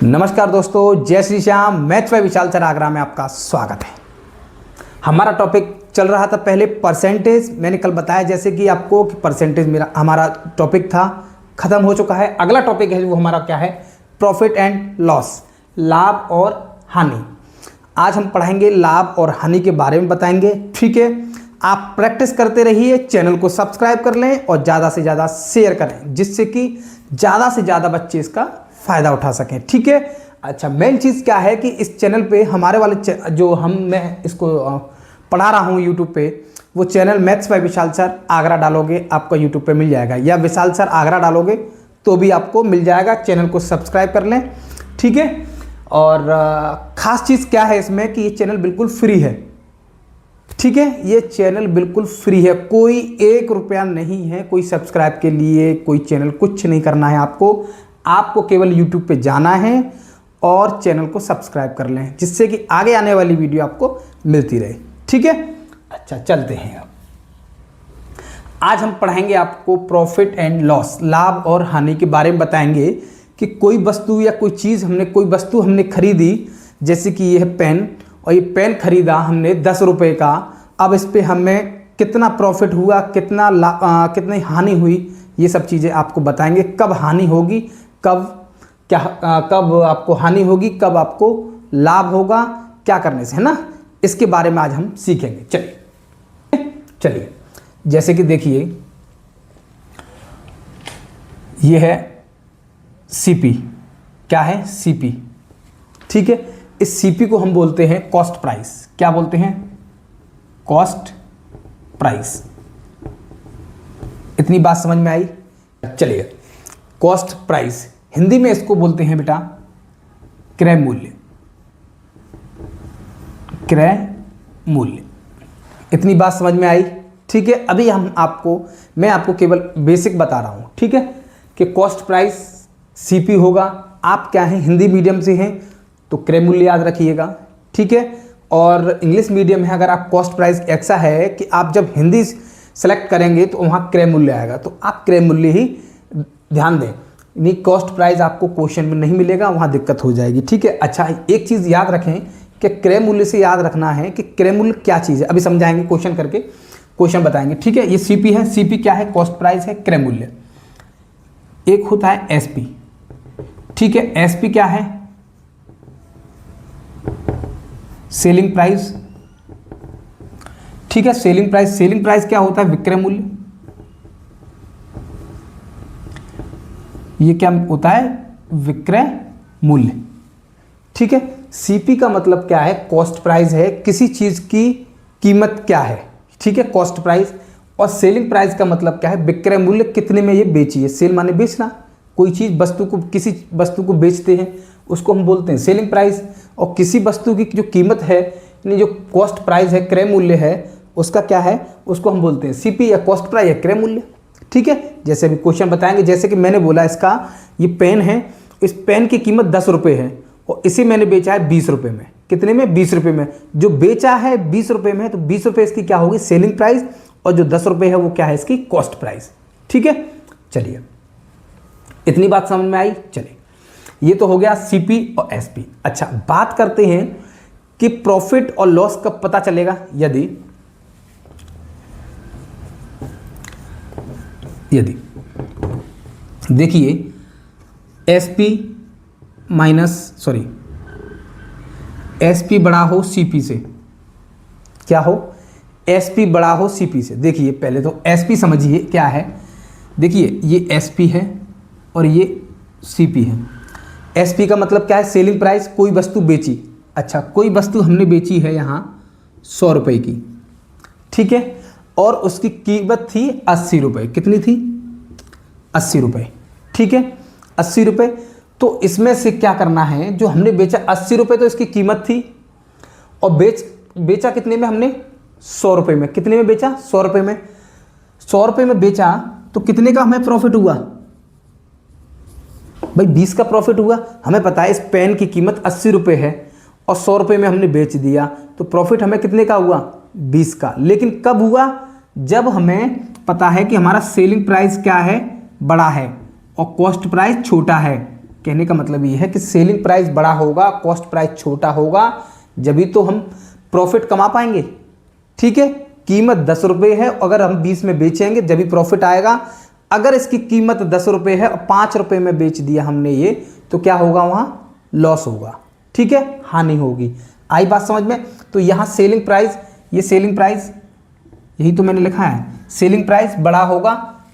नमस्कार दोस्तों, जय Shri Shyam. Maths by Vishal sir Agra में आपका स्वागत है। हमारा टॉपिक चल रहा था पहले परसेंटेज। मैंने कल बताया जैसे कि आपको कि परसेंटेज हमारा टॉपिक था, ख़त्म हो चुका है। अगला टॉपिक है वो हमारा क्या है, प्रॉफिट एंड लॉस, लाभ और हानि। आज हम पढ़ाएंगे लाभ और हानि के बारे में बताएंगे, ठीक है। आप प्रैक्टिस करते रहिए, चैनल को सब्सक्राइब कर लें और ज़्यादा से ज़्यादा शेयर करें, जिससे कि ज़्यादा से ज़्यादा बच्चे इसका फ़ायदा उठा सकें, ठीक है। अच्छा, मेन चीज़ क्या है कि इस चैनल पे हमारे वाले जो मैं इसको पढ़ा रहा हूँ यूट्यूब पे, वो channel maths by Vishal sir Agra डालोगे आपको यूट्यूब पे मिल जाएगा, या विशाल सर आगरा डालोगे तो भी आपको मिल जाएगा। चैनल को सब्सक्राइब कर लें, ठीक है। और ख़ास चीज़ क्या है इसमें कि ये चैनल बिल्कुल फ्री है, ठीक है। ये चैनल बिल्कुल फ्री है, कोई 1 रुपया नहीं है कोई सब्सक्राइब के लिए, कोई चैनल कुछ नहीं करना है आपको केवल YouTube पे जाना है और चैनल को सब्सक्राइब कर लें, जिससे कि आगे आने वाली वीडियो आपको मिलती रहे, ठीक है। अच्छा, चलते हैं। अब आज हम पढ़ाएंगे आपको प्रॉफिट एंड लॉस, लाभ और हानि के बारे में बताएंगे कि कोई वस्तु या कोई चीज़ कोई वस्तु हमने खरीदी, जैसे कि ये है पेन, और ये पेन खरीदा हमने 10 रुपये का। अब इस पर हमें कितना प्रॉफिट हुआ, कितनी हानि हुई, ये सब चीज़ें आपको बताएंगे। कब हानि होगी, कब आपको हानि होगी, कब आपको लाभ होगा, क्या करने से, है ना। इसके बारे में आज हम सीखेंगे। चलिए जैसे कि देखिए, ये है सीपी। क्या है? सीपी, ठीक है। इस सीपी को हम बोलते हैं कॉस्ट प्राइस। क्या बोलते हैं? Cost price. इतनी बात समझ में आई? चलिए, कॉस्ट प्राइस हिंदी में इसको बोलते हैं बेटा क्रय मूल्य। क्रय मूल्य, इतनी बात समझ में आई, ठीक है। अभी मैं आपको केवल बेसिक बता रहा हूँ, ठीक है, कि कॉस्ट प्राइस सीपी होगा। आप क्या हैं, हिंदी मीडियम से हैं तो क्रय मूल्य याद रखिएगा, ठीक है। और इंग्लिश मीडियम है, अगर आप कॉस्ट प्राइस ऐसा है कि आप जब हिंदी सेलेक्ट करेंगे तो वहाँ क्रय मूल्य आएगा, तो आप क्रय मूल्य ही ध्यान दें। नहीं, कॉस्ट प्राइस आपको क्वेश्चन में नहीं मिलेगा, वहाँ दिक्कत हो जाएगी, ठीक है। अच्छा, एक चीज़ याद रखें कि क्रय मूल्य से याद रखना है कि क्रय मूल्य क्या चीज़ है। अभी समझाएंगे, क्वेश्चन करके क्वेश्चन बताएंगे, ठीक है। ये सीपी है। सीपी क्या है? कॉस्ट प्राइस है, क्रय मूल्य। एक होता है एसपी, ठीक है। एसपी क्या है? सेलिंग प्राइस, ठीक है। सेलिंग प्राइस क्या होता है? विक्रय मूल्य। ये क्या होता है? विक्रय मूल्य, ठीक है। सीपी का मतलब क्या है? कॉस्ट प्राइस है, किसी चीज की कीमत क्या है, ठीक है, कॉस्ट प्राइस। और सेलिंग प्राइस का मतलब क्या है? विक्रय मूल्य, कितने में ये बेची है। सेल माने बेचना, कोई चीज किसी वस्तु को बेचते हैं उसको हम बोलते हैं सेलिंग प्राइस। और किसी वस्तु की जो कीमत है, यानी जो कॉस्ट प्राइस है, क्रय मूल्य है, उसका क्या है, उसको हम बोलते हैं सीपी, या कॉस्ट प्राइस या क्रय मूल्य, ठीक है। जैसे अभी क्वेश्चन बताएंगे, जैसे कि मैंने बोला इसका ये पेन है, इस पेन की कीमत 10 रुपये है और इसे मैंने बेचा है 20 रुपये में। कितने में? 20 रुपये में। जो बेचा है 20 रुपये में, तो 20 रुपये इसकी क्या होगी? Selling price. और जो 10 रुपये है वो क्या है? इसकी कॉस्ट प्राइस, ठीक है। चलिए, इतनी बात समझ में आई? चलिए, ये तो हो गया सीपी और एसपी। अच्छा, बात करते हैं कि प्रॉफिट और लॉस कब पता चलेगा। यदि देखिए, एसपी बड़ा हो सीपी से। क्या हो? एसपी बड़ा हो सीपी से। देखिए, पहले तो एसपी समझिए क्या है। देखिए, ये एसपी है और ये सीपी है। एसपी का मतलब क्या है? सेलिंग प्राइस, कोई वस्तु बेची। अच्छा, कोई वस्तु हमने बेची है यहाँ 100 रुपये की, ठीक है, और उसकी कीमत थी 80 रुपये। कितनी थी? 80 रुपये, ठीक है, 80 रुपये। तो इसमें से क्या करना है, जो हमने बेचा 80 रुपये तो इसकी कीमत थी, और बेचा कितने में हमने? 100 रुपये में। कितने में बेचा? 100 रुपये में। 100 रुपये में बेचा तो कितने का हमें प्रॉफिट हुआ भाई? 20 का प्रॉफिट हुआ। हमें पता है इस पेन की कीमत 80 रुपये है और 100 रुपये में हमने बेच दिया, तो प्रॉफिट हमें कितने का हुआ? 20 का। लेकिन कब हुआ? जब हमें पता है कि हमारा सेलिंग प्राइस क्या है? बड़ा है और कॉस्ट प्राइस छोटा है, कहने का मतलब ये है कि सेलिंग प्राइस बड़ा होगा, कॉस्ट प्राइस छोटा होगा, जभी तो हम प्रॉफिट कमा पाएंगे। ठीक है, कीमत 10 रुपये है, अगर हम 20 में बेचेंगे जब भी प्रॉफिट आएगा। अगर इसकी कीमत 10 रुपये है और 5 रुपये में बेच दिया हमने ये, तो क्या होगा, वहाँ लॉस होगा। ठीक है, हानि होगी। आई बात समझ में? तो यहाँ सेलिंग प्राइस, ये सेलिंग प्राइस यही तो मैंने लिखा है, सेलिंग प्राइस बड़ा होगा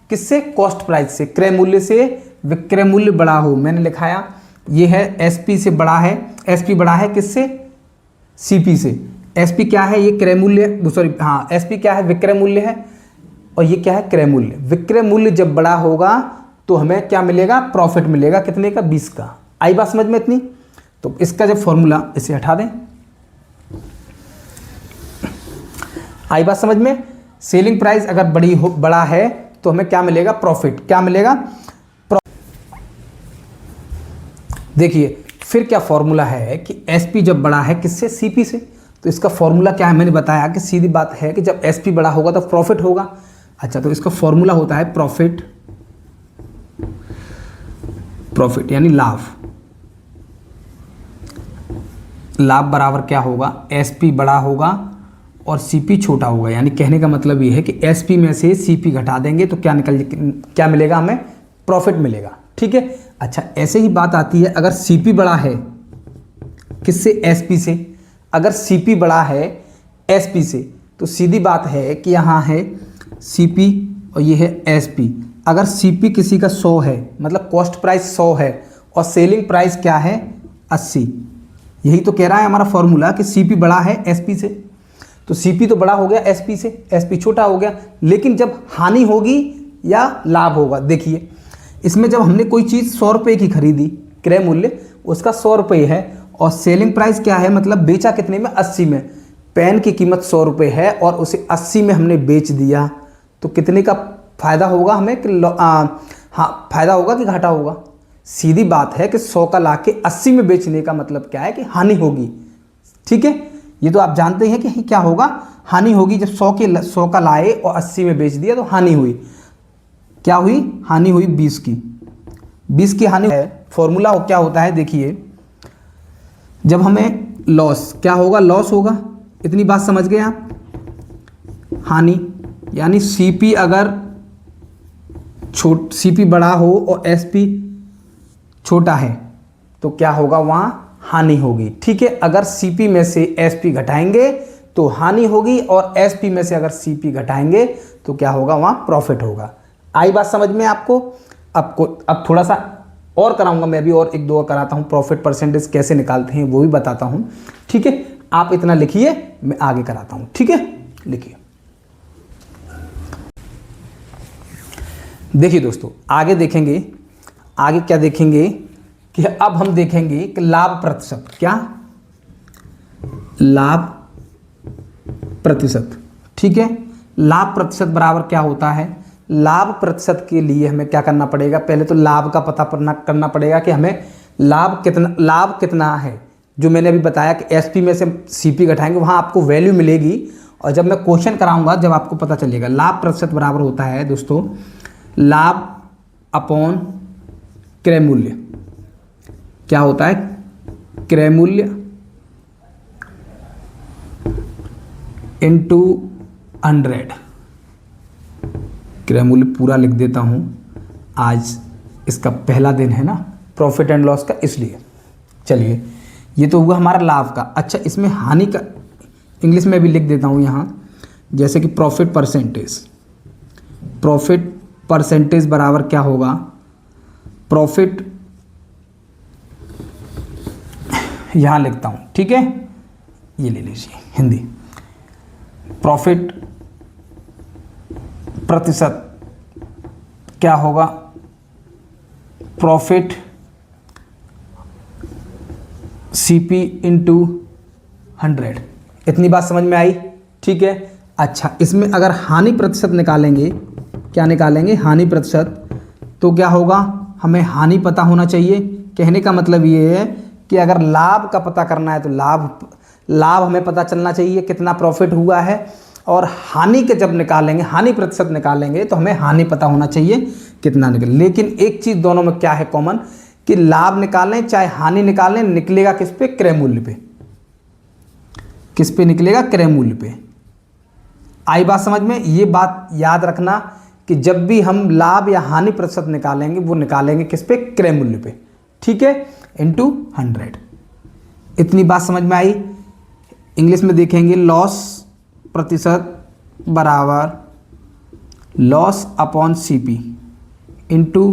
किससे, कॉस्ट प्राइस से। क्रय मूल्य से विक्रय मूल्य बड़ा हो, मैंने लिखाया ये है एसपी से बड़ा है, एसपी बड़ा है किससे, सीपी से। एसपी क्या है, ये क्रय मूल्य, सॉरी हाँ, एसपी क्या है, विक्रय मूल्य है, और ये क्या है, क्रय मूल्य। विक्रय मूल्य जब बड़ा होगा तो हमें क्या मिलेगा, प्रॉफिट मिलेगा, कितने का, 20 का। आई बात समझ में इतनी? तो इसका जब फॉर्मूला, इसे हटा दें। आई बात समझ में? सेलिंग प्राइस अगर बड़ा है तो हमें क्या मिलेगा, प्रॉफिट। क्या मिलेगा, देखिए फिर क्या फॉर्मूला है कि एसपी जब बड़ा है किससे, सीपी से। तो इसका फॉर्मूला क्या है, मैंने बताया कि सीधी बात है कि जब एसपी बड़ा होगा तो प्रॉफिट होगा। अच्छा, तो इसका फॉर्मूला होता है प्रॉफिट, प्रॉफिट यानी लाभ। लाभ बराबर क्या होगा, एसपी बड़ा होगा और सीपी छोटा होगा। यानी कहने का मतलब ये है कि एसपी में से सीपी घटा देंगे तो क्या मिलेगा, हमें प्रॉफिट मिलेगा। ठीक है। अच्छा, ऐसे ही बात आती है अगर सीपी बड़ा है किससे, एसपी से। अगर सीपी बड़ा है एसपी से तो सीधी बात है कि यहाँ है सीपी और ये है एसपी। अगर सीपी किसी का 100 है, मतलब कॉस्ट प्राइस 100 है और सेलिंग प्राइस क्या है, 80। यही तो कह रहा है हमारा फॉर्मूला कि सीपी बड़ा है एसपी से। तो सीपी तो बड़ा हो गया एसपी से, एसपी छोटा हो गया। लेकिन जब हानि होगी या लाभ होगा, देखिए इसमें जब हमने कोई चीज़ 100 रुपये की खरीदी, क्रय मूल्य उसका 100 रुपये है और सेलिंग प्राइस क्या है, मतलब बेचा कितने में, 80 में। पेन की कीमत 100 रुपये है और उसे 80 में हमने बेच दिया, तो कितने का फ़ायदा होगा हमें कि हाँ, फ़ायदा होगा कि घाटा होगा। सीधी बात है कि 100 का ला के 80 में बेचने का मतलब क्या है कि हानि होगी। ठीक है, ये तो आप जानते हैं कि क्या होगा, हानि होगी। जब 100 का लाए और 80 में बेच दिया तो हानि हुई। क्या हुई, हानि हुई 20 की। 20 की हानि है। फॉर्मूला क्या होता है, देखिए जब हमें लॉस, क्या होगा, लॉस होगा। इतनी बात समझ गए आप। हानि यानी सीपी अगर सीपी बड़ा हो और एसपी छोटा है तो क्या होगा, वहाँ हानि होगी। ठीक है, अगर सीपी में से एसपी घटाएंगे तो हानि होगी और एसपी में से अगर सीपी घटाएंगे तो क्या होगा, वहाँ प्रॉफिट होगा। आई बात समझ में आपको? अब थोड़ा सा और कराऊंगा मैं, भी और एक दो और कराता हूँ। प्रॉफिट परसेंटेज कैसे निकालते हैं वो भी बताता हूँ। ठीक है, आप इतना लिखिए, मैं आगे कराता हूँ। ठीक है, लिखिए। देखिए दोस्तों, आगे देखेंगे, आगे क्या देखेंगे कि अब हम देखेंगे कि लाभ प्रतिशत, क्या लाभ प्रतिशत। ठीक है, लाभ प्रतिशत बराबर क्या होता है। लाभ प्रतिशत के लिए हमें क्या करना पड़ेगा, पहले तो लाभ का पता करना पड़ेगा कि हमें लाभ कितना है। जो मैंने अभी बताया कि एसपी में से सीपी घटाएंगे, वहाँ आपको वैल्यू मिलेगी। और जब मैं क्वेश्चन कराऊंगा जब आपको पता चलेगा। लाभ प्रतिशत बराबर होता है दोस्तों, लाभ अपॉन क्रय मूल्य। क्या होता है, क्रय मूल्य इंटू 100। क्रय मूल्य पूरा लिख देता हूँ, आज इसका पहला दिन है ना प्रॉफिट एंड लॉस का, इसलिए। चलिए, ये तो हुआ हमारा लाभ का। अच्छा, इसमें हानि का इंग्लिश में भी लिख देता हूँ यहाँ, जैसे कि प्रॉफिट परसेंटेज। प्रॉफिट परसेंटेज बराबर क्या होगा, प्रॉफिट, यहाँ लिखता हूँ। ठीक है, ये ले लीजिए हिंदी। प्रॉफिट प्रतिशत क्या होगा, प्रॉफिट सीपी इंटू 100। इतनी बात समझ में आई? ठीक है। अच्छा, इसमें अगर हानि प्रतिशत निकालेंगे, क्या निकालेंगे, हानि प्रतिशत, तो क्या होगा, हमें हानि पता होना चाहिए। कहने का मतलब ये है कि अगर लाभ का पता करना है तो लाभ हमें पता चलना चाहिए कितना प्रॉफिट हुआ है। और हानि के जब निकालेंगे, हानि प्रतिशत निकालेंगे, तो हमें हानि पता होना चाहिए कितना निकले। लेकिन एक चीज़ दोनों में क्या है कॉमन, कि लाभ निकालें चाहे हानि निकालें, निकलेगा किस पे? क्रय मूल्य पे। किस पे निकलेगा? क्रय मूल्य पे। आई बात समझ में? ये बात याद रखना कि जब भी हम लाभ या हानि प्रतिशत निकालेंगे वो निकालेंगे किस पे? क्रय मूल्य पे। ठीक है, इंटू 100। इतनी बात समझ में आई? इंग्लिश में देखेंगे, लॉस प्रतिशत बराबर लॉस अपॉन सीपी इंटू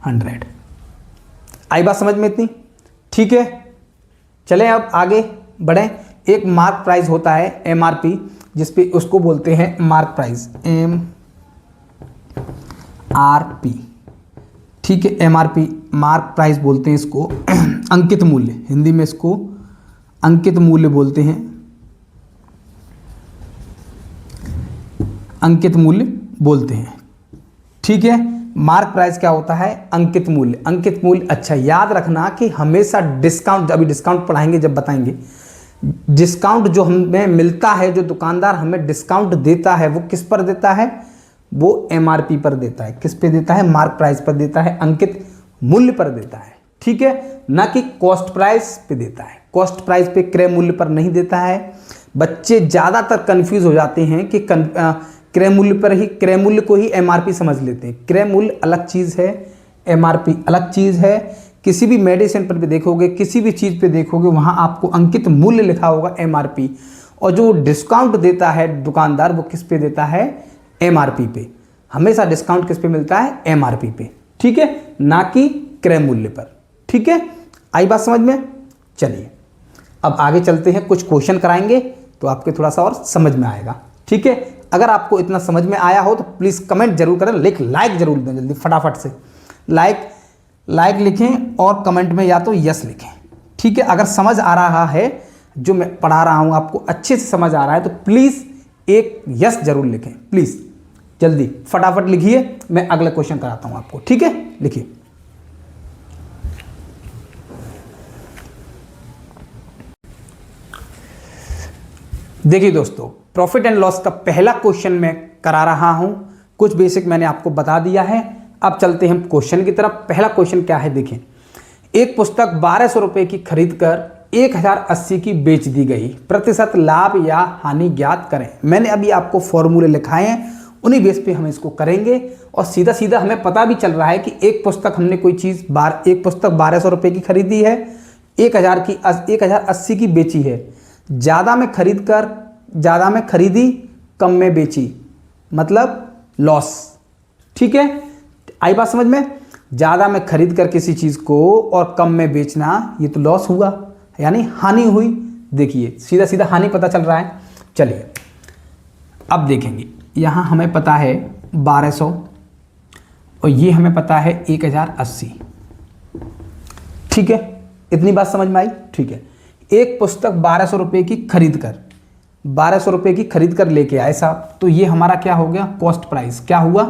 100। आई बात समझ में इतनी? ठीक है, चलें अब आगे बढ़ें। एक मार्क प्राइस होता है एमआरपी, जिसपे उसको बोलते हैं मार्क प्राइस, एमआरपी। ठीक है, एमआरपी मार्क प्राइस बोलते हैं इसको। अंकित मूल्य, हिंदी में इसको अंकित मूल्य बोलते हैं। अंकित मूल्य बोलते हैं। ठीक है, मार्क प्राइस क्या होता है? अंकित मूल्य। अंकित मूल्य, अच्छा याद रखना कि हमेशा डिस्काउंट, अभी डिस्काउंट पढ़ाएंगे जब बताएंगे, डिस्काउंट जो हमें मिलता है, जो दुकानदार हमें डिस्काउंट देता है वो किस पर देता है? वो एमआरपी पर देता है। किस पे देता है? मार्क प्राइस पर देता है, अंकित मूल्य पर देता है। ठीक है, ना कि कॉस्ट प्राइस पे देता है। कॉस्ट प्राइस पे, क्रय मूल्य पर नहीं देता है। बच्चे ज़्यादातर कंफ्यूज हो जाते हैं कि क्रय मूल्य पर ही, क्रय मूल्य को ही एमआरपी समझ लेते हैं। क्रय मूल्य अलग चीज़ है, एमआरपी अलग चीज़ है। किसी भी मेडिसिन पर भी देखोगे, किसी भी चीज़ पे देखोगे, वहाँ आपको अंकित मूल्य लिखा होगा एमआरपी, और जो डिस्काउंट देता है दुकानदार वो किस पे देता है? एमआरपी पे। हमेशा डिस्काउंट किस पे मिलता है? एमआरपी पे। ठीक है, ना कि क्रय मूल्य पर। ठीक है, आई बात समझ में? चलिए अब आगे चलते हैं, कुछ क्वेश्चन कराएंगे तो आपके थोड़ा सा और समझ में आएगा। ठीक है, अगर आपको इतना समझ में आया हो तो प्लीज़ कमेंट जरूर करें, लाइक जरूर दें, जल्दी फटाफट से लाइक लिखें और कमेंट में या तो यस लिखें। ठीक है, अगर समझ आ रहा है, जो मैं पढ़ा रहा हूँ आपको अच्छे से समझ आ रहा है, तो प्लीज़ एक यस जरूर लिखें। प्लीज़ जल्दी फटाफट लिखिए, मैं अगला क्वेश्चन कराता हूँ आपको। ठीक है, लिखिए। देखिए दोस्तों, प्रॉफिट एंड लॉस का पहला क्वेश्चन मैं करा रहा हूं। कुछ बेसिक मैंने आपको बता दिया है। अब चलते हैं क्वेश्चन की तरफ। पहला क्वेश्चन क्या है, देखें। एक पुस्तक 1200 रुपये की खरीद कर 1080 की बेच दी गई, प्रतिशत लाभ या हानि ज्ञात करें। मैंने अभी आपको फॉर्मूले लिखाए हैं, उन्हीं बेस पे हम इसको करेंगे। और सीधा सीधा हमें पता भी चल रहा है कि एक पुस्तक हमने कोई चीज़ एक पुस्तक 1200 रुपये की खरीदी है, 1080 की बेची है। ज़्यादा में खरीदी, कम में बेची, मतलब लॉस। ठीक है, आई बात समझ में? ज़्यादा में खरीद कर किसी चीज़ को और कम में बेचना, ये तो लॉस हुआ, यानी हानि हुई। देखिए सीधा सीधा हानि पता चल रहा है। चलिए अब देखेंगे, यहाँ हमें पता है 1200 और ये हमें पता है 1080। ठीक है, इतनी बात समझ में आई? ठीक है, एक पुस्तक 1200 रुपये की खरीद कर लेके आए साहब, तो ये हमारा क्या हो गया? Cost price. क्या हुआ?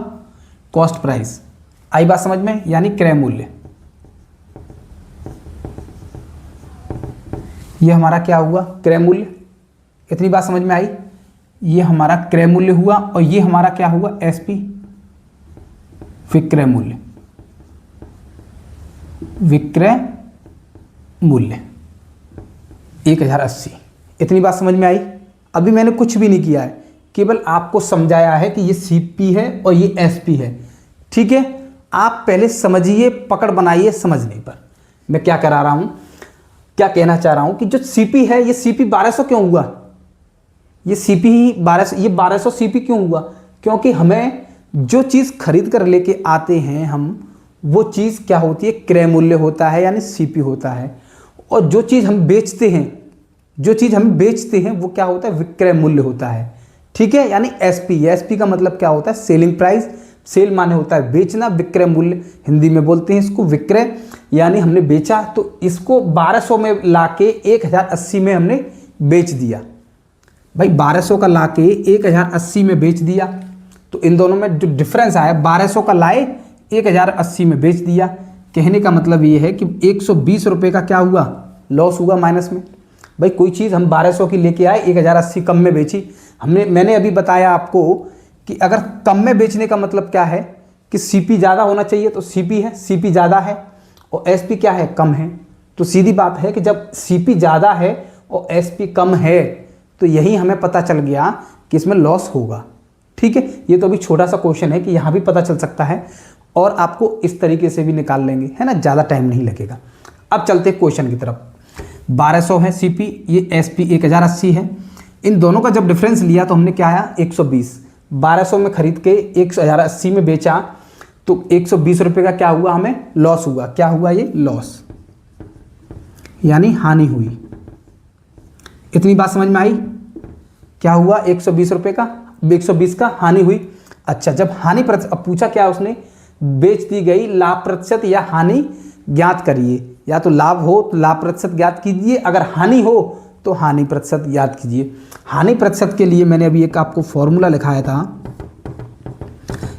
Cost price. आई बात समझ में? यानी क्रय मूल्य। ये हमारा क्या हुआ? क्रय मूल्य। इतनी बात समझ में आई? ये हमारा क्रय मूल्य हुआ और ये हमारा क्या हुआ? एसपी, विक्रय मूल्य। विक्रय मूल्य 1080। इतनी बात समझ में आई? अभी मैंने कुछ भी नहीं किया है, केवल आपको समझाया है कि ये सीपी है और ये एसपी है। ठीक है, आप पहले समझिए, पकड़ बनाइए समझने पर। मैं क्या करा रहा हूं, क्या कहना चाह रहा हूं कि जो सीपी है, ये सीपी 1200 क्यों हुआ? ये सीपी ही 1200 सीपी क्यों हुआ? क्योंकि हमें जो चीज़ खरीद कर लेके आते हैं हम, वो चीज़ क्या होती है? क्रय मूल्य होता है, यानी सीपी होता है। और जो चीज़ हम बेचते हैं वो क्या होता है? विक्रय मूल्य होता है। ठीक है, यानी एसपी। एसपी का मतलब क्या होता है? Selling price. सेल माने होता है बेचना, विक्रय मूल्य हिंदी में बोलते हैं इसको विक्रय। यानी हमने बेचा, तो इसको 1200 में लाके 1080 में हमने बेच दिया। भाई 1200 का लाके 1080 में बेच दिया, तो इन दोनों में जो डिफरेंस आया, 1200 का लाए 1080 में बेच दिया। कहने का मतलब ये है कि 120 रुपये का क्या हुआ? लॉस हुआ, माइनस में। भाई कोई चीज़ हम 1200 की लेके आए, 1080 कम में बेची। मैंने अभी बताया आपको कि अगर कम में बेचने का मतलब क्या है कि सीपी ज़्यादा होना चाहिए, तो सीपी है, सीपी ज़्यादा है। और एसपी क्या है, कम है। तो सीधी बात है कि जब सीपी ज़्यादा है और एसपी कम है तो यही हमें पता चल गया कि इसमें लॉस होगा। ठीक है, ये तो अभी छोटा सा क्वेश्चन है कि यहाँ भी पता चल सकता है और आपको इस तरीके से भी निकाल लेंगे, है ना, ज़्यादा टाइम नहीं लगेगा। अब चलते हैं क्वेश्चन की तरफ। 1200 है सीपी, ये एसपी 1080 है। इन दोनों का जब डिफरेंस लिया तो हमने क्या आया 120। 1200 में खरीद के 1080 में बेचा तो 120 रुपये का क्या हुआ, हमें लॉस हुआ। क्या हुआ, ये लॉस यानी हानि हुई। इतनी बात समझ में आई? क्या हुआ, 120 रुपये का, 120 का हानि हुई। अच्छा, जब हानि प्रतिशत, अब पूछा क्या उसने, बेच दी गई लाभ प्रतिशत या हानि ज्ञात करिए। या तो लाभ हो तो लाभ प्रतिशत ज्ञात कीजिए, अगर हानि हो तो हानि प्रतिशत ज्ञात कीजिए। हानि प्रतिशत के लिए मैंने अभी एक आपको फॉर्मूला लिखाया था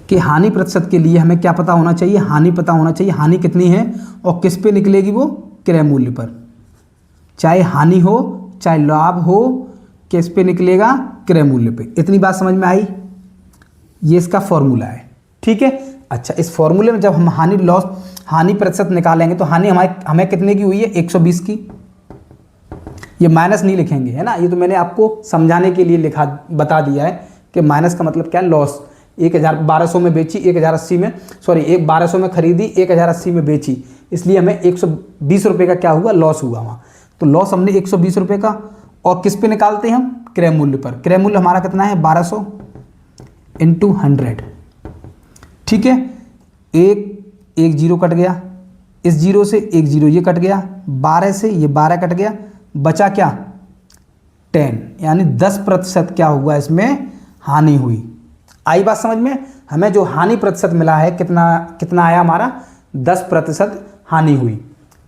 कि हानि प्रतिशत के लिए हमें क्या पता होना चाहिए, हानि पता होना चाहिए। हानि कितनी है और किस पे निकलेगी, वो क्रय मूल्य पर। चाहे हानि हो चाहे लाभ हो, किस पे निकलेगा, क्रय मूल्य पे। इतनी बात समझ में आई? ये इसका फॉर्मूला है। ठीक है, अच्छा, इस फॉर्मूले में जब हम हानि प्रतिशत निकालेंगे तो हानि हमें कितने की हुई है, 120 की। ये माइनस नहीं लिखेंगे, है ना, ये तो मैंने आपको समझाने के लिए बता दिया है कि माइनस का मतलब क्या है, लॉस। 1200 में बेची 1080 में, सॉरी 1200 में खरीदी 1080 में बेची, इसलिए हमें 120 रुपये का क्या हुआ, लॉस हुआ वहाँ। तो लॉस हमने 120 रुपये का, और किस पे निकालते हैं हम, क्रय मूल्य पर। क्रय मूल्य हमारा कितना है, 1200 इंटू 100। ठीक है, एक जीरो कट गया, इस जीरो से एक जीरो ये कट गया, 12 से ये 12 कट गया, बचा क्या, 10, यानी 10% क्या हुआ, इसमें हानि हुई। आई बात समझ में? हमें जो हानि प्रतिशत मिला है कितना आया हमारा, 10% हानि हुई।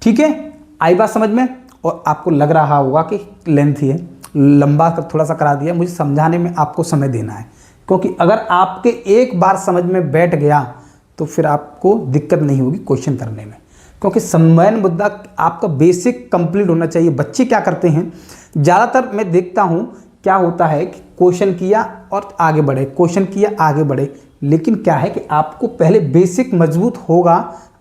ठीक है, आई बात समझ में? और आपको लग रहा होगा कि लेंथी है, लंबा थोड़ा सा करा दिया, मुझे समझाने में आपको समय देना है, क्योंकि अगर आपके एक बार समझ में बैठ गया तो फिर आपको दिक्कत नहीं होगी क्वेश्चन करने में, क्योंकि समन्वय मुद्दा आपका बेसिक कंप्लीट होना चाहिए। बच्चे क्या करते हैं, ज़्यादातर मैं देखता हूँ क्या होता है कि क्वेश्चन किया और आगे बढ़े, क्वेश्चन किया आगे बढ़े, लेकिन क्या है कि आपको पहले बेसिक मजबूत होगा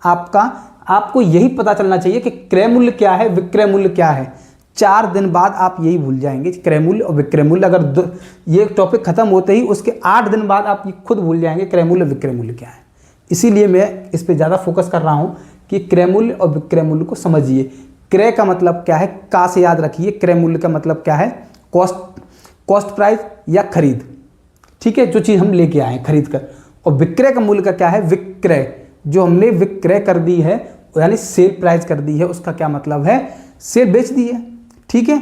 आपका। आपको यही पता चलना चाहिए कि क्रय मूल्य क्या है, विक्रय मूल्य क्या है। 4 दिन बाद आप यही भूल जाएंगे, क्रय मूल्य और विक्रय मूल्य। अगर ये टॉपिक खत्म होते ही उसके 8 दिन बाद आप ये खुद भूल जाएंगे क्रय मूल्य विक्रय मूल्य क्या है। इसीलिए मैं इस पर ज़्यादा फोकस कर रहा हूँ कि क्रय मूल्य और विक्रय मूल्य को समझिए। क्रय का मतलब क्या है, का से याद रखिए। क्रय मूल्य का मतलब क्या है, कॉस्ट प्राइस या खरीद। ठीक है, जो चीज़ हम लेके आए खरीद कर। और विक्रय का मूल्य का क्या है, विक्रय, जो हमने विक्रय कर दी है यानी सेल प्राइस कर दी है, उसका क्या मतलब है, सेल बेच दी है। ठीक है,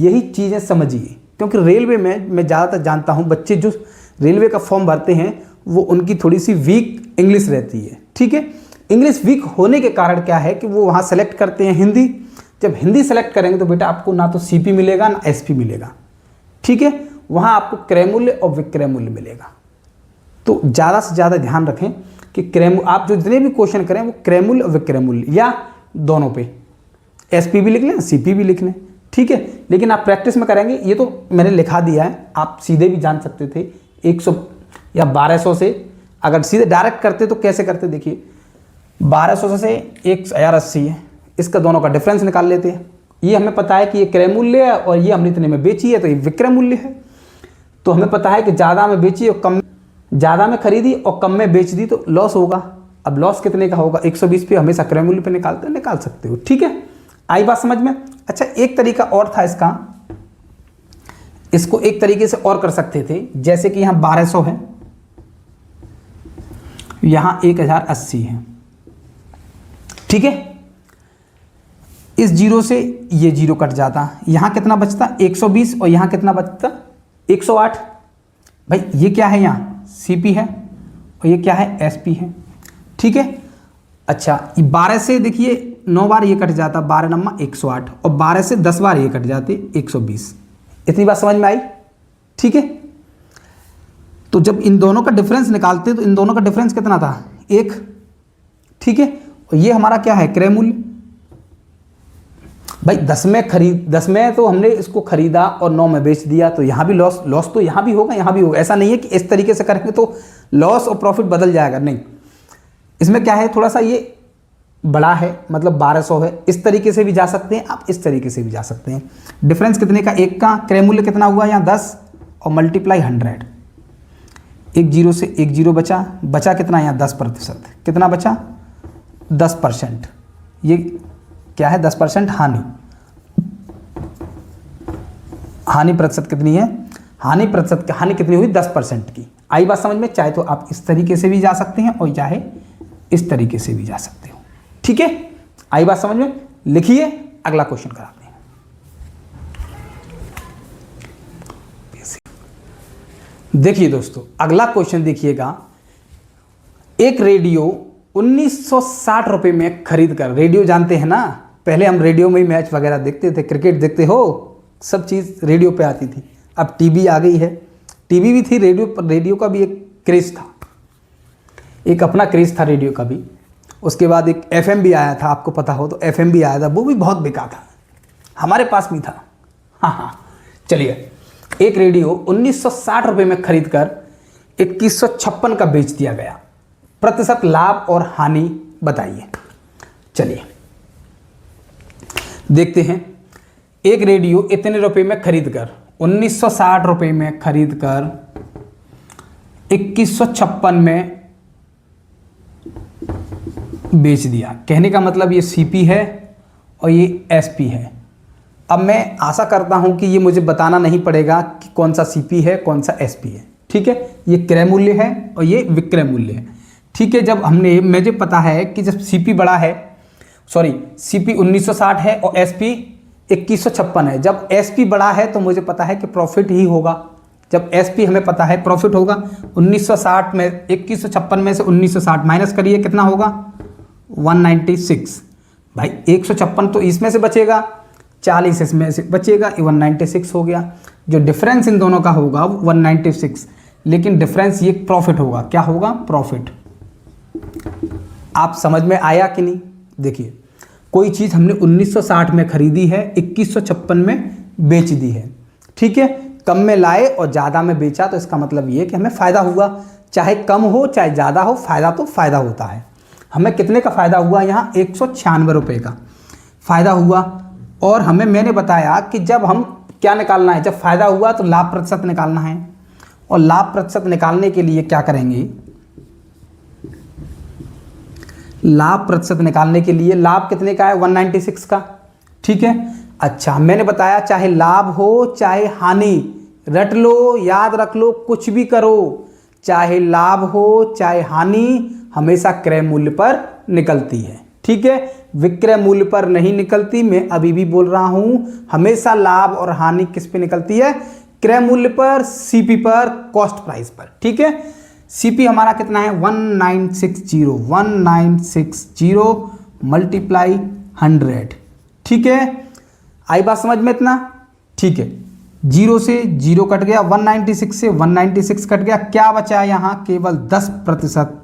यही चीज़ें समझिए, क्योंकि रेलवे में मैं ज़्यादातर जानता हूँ बच्चे जो रेलवे का फॉर्म भरते हैं वो उनकी थोड़ी सी वीक इंग्लिश रहती है। ठीक है, इंग्लिश वीक होने के कारण क्या है कि वो वहाँ सेलेक्ट करते हैं हिंदी। जब हिंदी सेलेक्ट करेंगे तो बेटा आपको ना तो सीपी मिलेगा ना एसपी मिलेगा। ठीक है, वहाँ आपको क्रय मूल्य और विक्रय मूल्य मिलेगा। तो ज़्यादा से ज़्यादा ध्यान रखें कि क्रय, आप जो जितने भी क्वेश्चन करें वो क्रय मूल्य और विक्रय मूल्य या दोनों पे, एसपी भी लिख लें सीपी भी लिख लें। ठीक है, लेकिन आप प्रैक्टिस में करेंगे, ये तो मैंने लिखा दिया है, आप सीधे भी जान सकते थे 100 या 1200 से। अगर सीधे डायरेक्ट करते तो कैसे करते, देखिए 1200 से 1080 है, इसका दोनों का डिफरेंस निकाल लेते हैं। ये हमें पता है कि ये क्रय मूल्य है और ये हमने इतने में बेची है तो ये विक्रय मूल्य है। तो हमें पता है कि ज़्यादा में बेची और कम, ज़्यादा में खरीदी और कम में बेच दी तो लॉस होगा। अब लॉस कितने का होगा, 120 पे हमेशा क्रय मूल्य पे निकाल सकते हो। ठीक है, आई बात समझ में? अच्छा, एक तरीका और था इसका, इसको एक तरीके से और कर सकते थे, जैसे कि यहाँ 1200 है, यहाँ 1080 है। ठीक है, इस जीरो से ये जीरो कट जाता, यहाँ कितना बचता 120 और यहाँ कितना बचता 108। भाई ये क्या है, यहाँ सीपी है और ये क्या है, एसपी है। ठीक है, अच्छा 12 से देखिए 9 बार ये कट जाता, 12 नम्मा 108, और 12 से 10 बार ये कट जाते 120। इतनी बात समझ में आई? ठीक है, तो जब इन दोनों का डिफरेंस निकालते तो इन दोनों का डिफरेंस कितना था, 1। ठीक है, और ये हमारा क्या है, क्रय मूल्य। भाई 10 में तो हमने इसको खरीदा और 9 में बेच दिया, तो यहाँ भी लॉस तो यहाँ भी होगा, यहाँ भी होगा। ऐसा नहीं है कि इस तरीके से करेंगे तो लॉस और प्रॉफिट बदल जाएगा, नहीं। इसमें क्या है, थोड़ा सा ये बड़ा है मतलब 1200 है, इस तरीके से भी जा सकते हैं आप, इस तरीके से भी जा सकते हैं। डिफरेंस कितने का, एक का क्रय मूल्य कितना हुआ यहाँ 10 और मल्टीप्लाई 100, एक जीरो से एक जीरो बचा कितना यहाँ 10%, कितना बचा 10%, ये क्या है 10% हानि प्रतिशत कितनी है, हानि कितनी हुई 10% की। आई बात समझ में, चाहे तो आप इस तरीके से भी जा सकते हैं और चाहे इस तरीके से भी जा सकते हो, ठीक है। आई बात समझ में, लिखिए अगला क्वेश्चन कराते हैं। देखिए दोस्तों अगला क्वेश्चन देखिएगा, एक रेडियो 1960 रुपये में खरीद कर, रेडियो जानते हैं ना, पहले हम रेडियो में ही मैच वगैरह देखते थे, क्रिकेट देखते हो, सब चीज़ रेडियो पे आती थी। अब टीवी आ गई है, टीवी भी थी, रेडियो का भी एक क्रेज़ था, एक अपना क्रेज़ था रेडियो का भी। उसके बाद एक एफएम भी आया था, आपको पता हो तो एफएम भी आया था, वो भी बहुत बिका था, हमारे पास भी था। हाँ, चलिए एक रेडियो 1960 रुपये में खरीद कर 2156 का बेच दिया गया, प्रतिशत लाभ और हानि बताइए। चलिए देखते हैं, एक रेडियो इतने रुपए में खरीद कर 1960 रुपये में खरीद कर 2156 में बेच दिया। कहने का मतलब ये सीपी है और ये एसपी है। अब मैं आशा करता हूं कि ये मुझे बताना नहीं पड़ेगा कि कौन सा सीपी है कौन सा एसपी है, ठीक है। ये क्रय मूल्य है और ये विक्रय मूल्य है, ठीक है। जब मुझे पता है कि जब सीपी बड़ा है, सॉरी सीपी 1960 है और एसपी 2156 है, जब एसपी बड़ा है तो मुझे पता है कि प्रॉफिट ही होगा। जब एसपी हमें पता है प्रॉफिट होगा। 1960 में 2156 में से 1960 माइनस करिए, कितना होगा 196। भाई 156 तो इसमें से बचेगा, 40 इसमें से बचेगा, 196 हो गया। जो डिफरेंस इन दोनों का होगा 196, लेकिन डिफरेंस ये प्रॉफिट होगा। क्या होगा, प्रॉफिट। आप समझ में आया कि नहीं। देखिए कोई चीज़ हमने 1960 में खरीदी है, 2156 में बेच दी है, ठीक है। कम में लाए और ज़्यादा में बेचा, तो इसका मतलब ये कि हमें फ़ायदा हुआ। चाहे कम हो चाहे ज़्यादा हो, फ़ायदा तो फ़ायदा होता है। हमें कितने का फ़ायदा हुआ, यहाँ 196 रुपये का फ़ायदा हुआ। और मैंने बताया कि जब हम क्या निकालना है, जब फ़ायदा हुआ तो लाभ प्रतिशत निकालना है। और लाभ प्रतिशत निकालने के लिए क्या करेंगे, लाभ प्रतिशत निकालने के लिए लाभ कितने का है 196 का, ठीक है। अच्छा मैंने बताया चाहे लाभ हो चाहे हानि, रट लो याद रख लो, कुछ भी करो, चाहे लाभ हो चाहे हानि हमेशा क्रय मूल्य पर निकलती है, ठीक है। विक्रय मूल्य पर नहीं निकलती। मैं अभी भी बोल रहा हूं, हमेशा लाभ और हानि किस पे निकलती है, क्रय मूल्य पर, सीपी पर, कॉस्ट प्राइस पर, ठीक है। सीपी हमारा कितना है 1960 मल्टीप्लाई 100, ठीक है। आई बात समझ में इतना, ठीक है। जीरो से जीरो कट गया, 196 से 196 कट गया, क्या बचा यहाँ, केवल 10%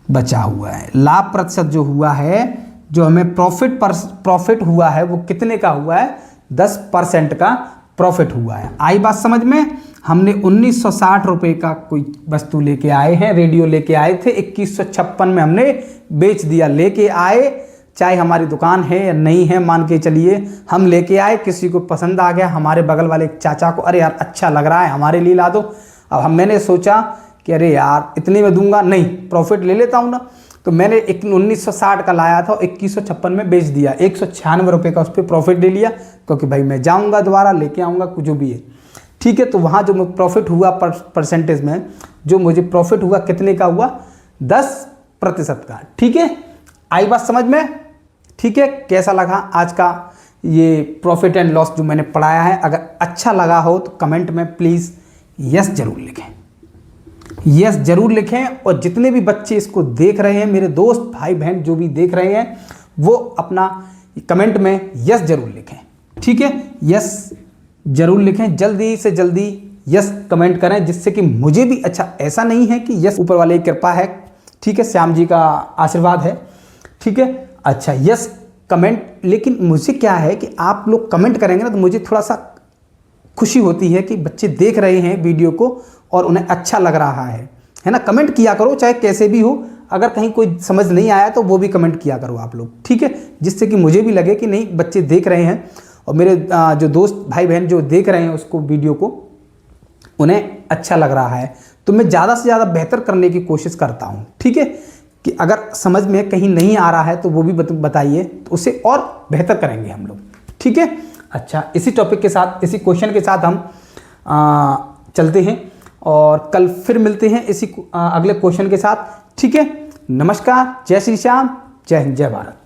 बचा हुआ है। लाभ प्रतिशत जो हुआ है, जो हमें प्रॉफिट हुआ है, वो कितने का हुआ है, 10% का प्रॉफिट हुआ है। आई बात समझ में। हमने 1960 रुपये का कोई वस्तु लेके आए हैं, रेडियो लेके आए थे, 2156 में हमने बेच दिया। लेके आए, चाहे हमारी दुकान है या नहीं है, मान के चलिए हम लेके आए, किसी को पसंद आ गया, हमारे बगल वाले एक चाचा को, अरे यार अच्छा लग रहा है हमारे लिए ला दो। अब मैंने सोचा कि अरे यार इतने में दूंगा नहीं, प्रॉफिट ले लेता हूँ ना, तो मैंने 1960 का लाया था, 2156 में बेच दिया, 196 रुपये का उस पर प्रॉफिट ले लिया, क्योंकि भाई मैं जाऊँगा दोबारा लेके आऊँगा कुछ जो भी है, ठीक है। तो वहाँ जो प्रॉफिट हुआ परसेंटेज में जो मुझे प्रॉफिट हुआ कितने का हुआ, 10% का, ठीक है। आई बात समझ में, ठीक है। कैसा लगा आज का ये प्रॉफिट एंड लॉस जो मैंने पढ़ाया है, अगर अच्छा लगा हो तो कमेंट में प्लीज़ यस जरूर लिखें, यस जरूर लिखें। और जितने भी बच्चे इसको देख रहे हैं, मेरे दोस्त भाई बहन जो भी देख रहे हैं, वो अपना कमेंट में यस जरूर लिखें, ठीक है। यस जरूर लिखें, जल्दी से जल्दी यस कमेंट करें, जिससे कि मुझे भी अच्छा, ऐसा नहीं है कि यस ऊपर वाले की कृपा है, ठीक है, श्याम जी का आशीर्वाद है, ठीक है। अच्छा यस कमेंट, लेकिन मुझे क्या है कि आप लोग कमेंट करेंगे ना तो मुझे थोड़ा सा खुशी होती है कि बच्चे देख रहे हैं वीडियो को और उन्हें अच्छा लग रहा है, है ना। कमेंट किया करो चाहे कैसे भी हो, अगर कहीं कोई समझ नहीं आया तो वो भी कमेंट किया करो आप लोग, ठीक है, जिससे कि मुझे भी लगे कि नहीं बच्चे देख रहे हैं और मेरे जो दोस्त भाई बहन जो देख रहे हैं उसको वीडियो को उन्हें अच्छा लग रहा है। तो मैं ज़्यादा से ज़्यादा बेहतर करने की कोशिश करता हूँ, ठीक है, कि अगर समझ में कहीं नहीं आ रहा है तो वो भी बताइए, तो उसे और बेहतर करेंगे हम लोग, ठीक है। अच्छा, इसी टॉपिक के साथ, इसी क्वेश्चन के साथ हम चलते हैं और कल फिर मिलते हैं इसी अगले क्वेश्चन के साथ, ठीक है। नमस्कार, जय श्री श्याम, जय हिंद, जय भारत।